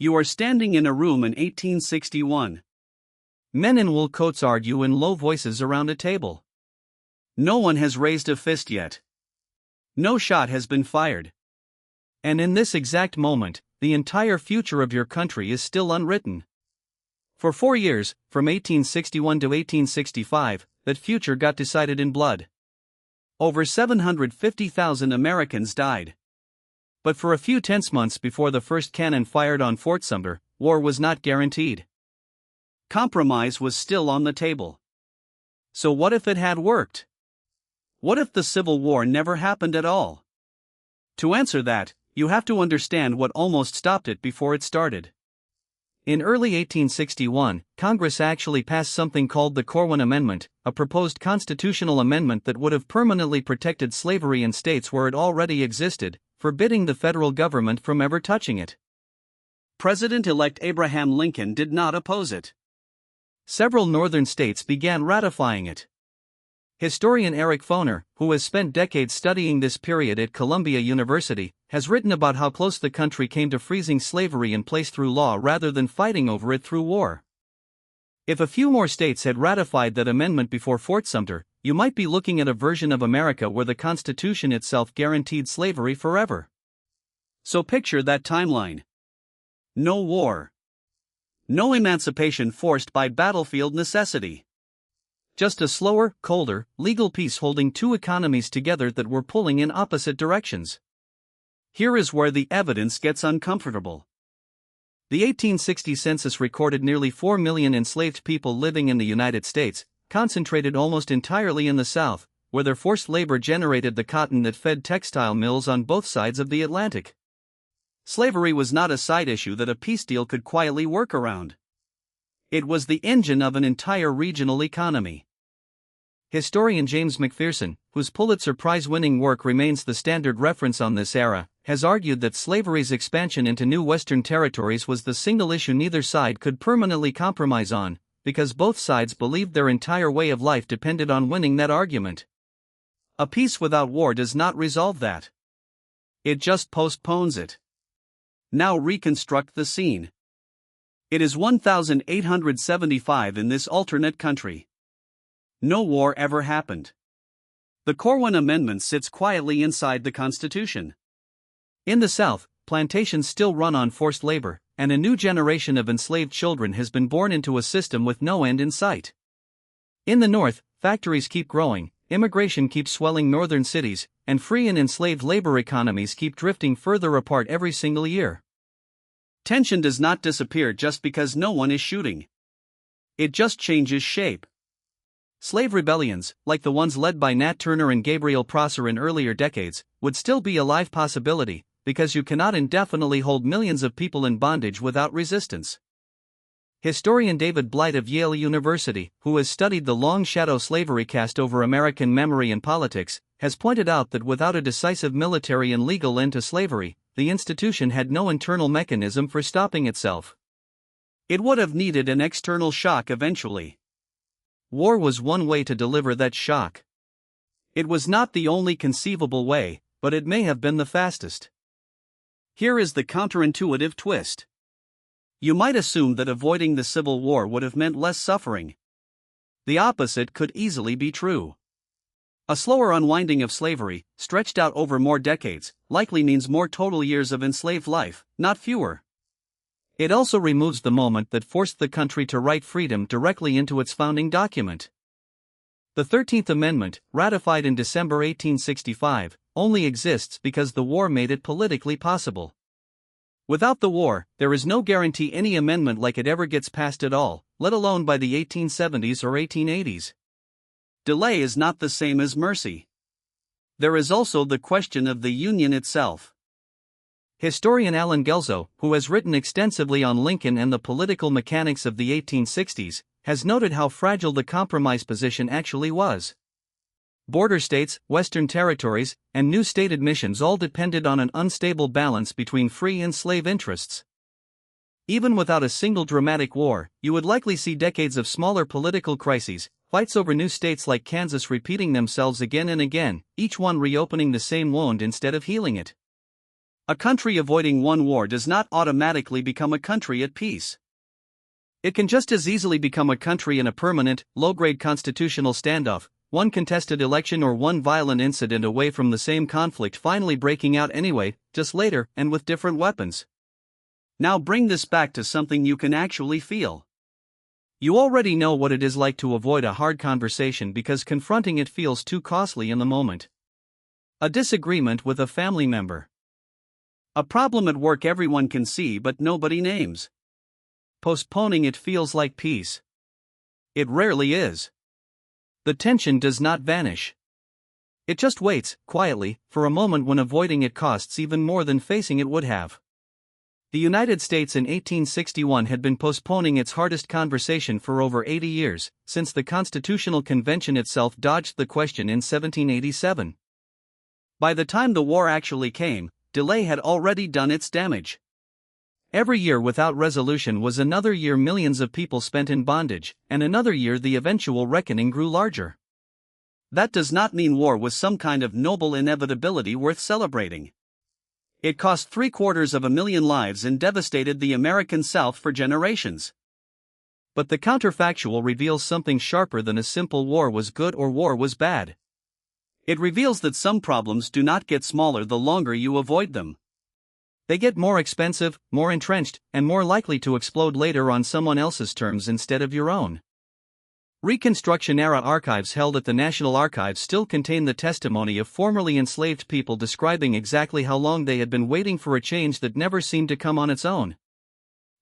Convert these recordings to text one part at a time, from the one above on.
You are standing in a room in 1861. Men in wool coats argue in low voices around a table. No one has raised a fist yet. No shot has been fired. And in this exact moment, the entire future of your country is still unwritten. For 4 years, from 1861 to 1865, that future got decided in blood. Over 750,000 Americans died. But for a few tense months before the first cannon fired on Fort Sumter, war was not guaranteed. Compromise was still on the table. So what if it had worked? What if the Civil War never happened at all? To answer that, you have to understand what almost stopped it before it started. In early 1861, Congress actually passed something called the Corwin Amendment, a proposed constitutional amendment that would have permanently protected slavery in states where it already existed, forbidding the federal government from ever touching it. President-elect Abraham Lincoln did not oppose it. Several northern states began ratifying it. Historian Foner, who has spent decades studying this period at Columbia University, has written about how close the country came to freezing slavery in place through law rather than fighting over it through war. If a few more states had ratified that amendment before Fort Sumter, you might be looking at a version of America where the Constitution itself guaranteed slavery forever. So picture that timeline. No war. No emancipation forced by battlefield necessity. Just a slower, colder, legal peace holding two economies together that were pulling in opposite directions. Here is where the evidence gets uncomfortable. The 1860 census recorded nearly 4 million enslaved people living in the United States, concentrated almost entirely in the South, where their forced labor generated the cotton that fed textile mills on both sides of the Atlantic. Slavery was not a side issue that a peace deal could quietly work around. It was the engine of an entire regional economy. Historian James McPherson, whose Pulitzer Prize-winning work remains the standard reference on this era, has argued that slavery's expansion into new Western territories was the single issue neither side could permanently compromise on, because both sides believed their entire way of life depended on winning that argument. A peace without war does not resolve that. It just postpones it. Now reconstruct the scene. It is 1875 in this alternate country. No war ever happened. The Corwin Amendment sits quietly inside the Constitution. In the South, plantations still run on forced labor, and a new generation of enslaved children has been born into a system with no end in sight. In the North, factories keep growing, immigration keeps swelling northern cities, and free and enslaved labor economies keep drifting further apart every single year. Tension does not disappear just because no one is shooting. It just changes shape. Slave rebellions, like the ones led by Nat Turner and Gabriel Prosser in earlier decades, would still be a live possibility, because you cannot indefinitely hold millions of people in bondage without resistance. Historian David Blight of Yale University, who has studied the long shadow slavery cast over American memory and politics, has pointed out that without a decisive military and legal end to slavery, the institution had no internal mechanism for stopping itself. It would have needed an external shock eventually. War was one way to deliver that shock. It was not the only conceivable way, but it may have been the fastest. Here is the counterintuitive twist. You might assume that avoiding the Civil War would have meant less suffering. The opposite could easily be true. A slower unwinding of slavery, stretched out over more decades, likely means more total years of enslaved life, not fewer. It also removes the moment that forced the country to write freedom directly into its founding document. The 13th Amendment, ratified in December 1865, only exists because the war made it politically possible. Without the war, there is no guarantee any amendment like it ever gets passed at all, let alone by the 1870s or 1880s. Delay is not the same as mercy. There is also the question of the Union itself. Historian Allen Guelzo, who has written extensively on Lincoln and the political mechanics of the 1860s, has noted how fragile the compromise position actually was. Border states, Western territories, and new state admissions all depended on an unstable balance between free and slave interests. Even without a single dramatic war, you would likely see decades of smaller political crises, fights over new states like Kansas repeating themselves again and again, each one reopening the same wound instead of healing it. A country avoiding one war does not automatically become a country at peace. It can just as easily become a country in a permanent, low-grade constitutional standoff, one contested election or one violent incident away from the same conflict finally breaking out anyway, just later and with different weapons. Now bring this back to something you can actually feel. You already know what it is like to avoid a hard conversation because confronting it feels too costly in the moment. A disagreement with a family member. A problem at work everyone can see but nobody names. Postponing it feels like peace. It rarely is. The tension does not vanish. It just waits, quietly, for a moment when avoiding it costs even more than facing it would have. The United States in 1861 had been postponing its hardest conversation for over 80 years, since the Constitutional Convention itself dodged the question in 1787. By the time the war actually came, delay had already done its damage. Every year without resolution was another year millions of people spent in bondage, and another year the eventual reckoning grew larger. That does not mean war was some kind of noble inevitability worth celebrating. It cost 750,000 lives and devastated the American South for generations. But the counterfactual reveals something sharper than a simple war was good or war was bad. It reveals that some problems do not get smaller the longer you avoid them. They get more expensive, more entrenched, and more likely to explode later on someone else's terms instead of your own. Reconstruction-era archives held at the National Archives still contain the testimony of formerly enslaved people describing exactly how long they had been waiting for a change that never seemed to come on its own.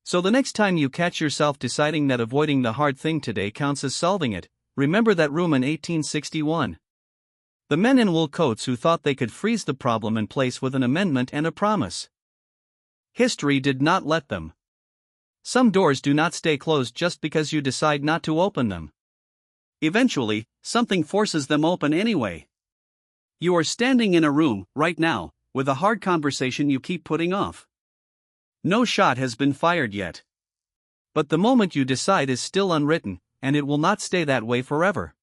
So the next time you catch yourself deciding that avoiding the hard thing today counts as solving it, remember that room in 1861. The men in wool coats who thought they could freeze the problem in place with an amendment and a promise. History did not let them. Some doors do not stay closed just because you decide not to open them. Eventually, something forces them open anyway. You are standing in a room, right now, with a hard conversation you keep putting off. No shot has been fired yet. But the moment you decide is still unwritten, and it will not stay that way forever.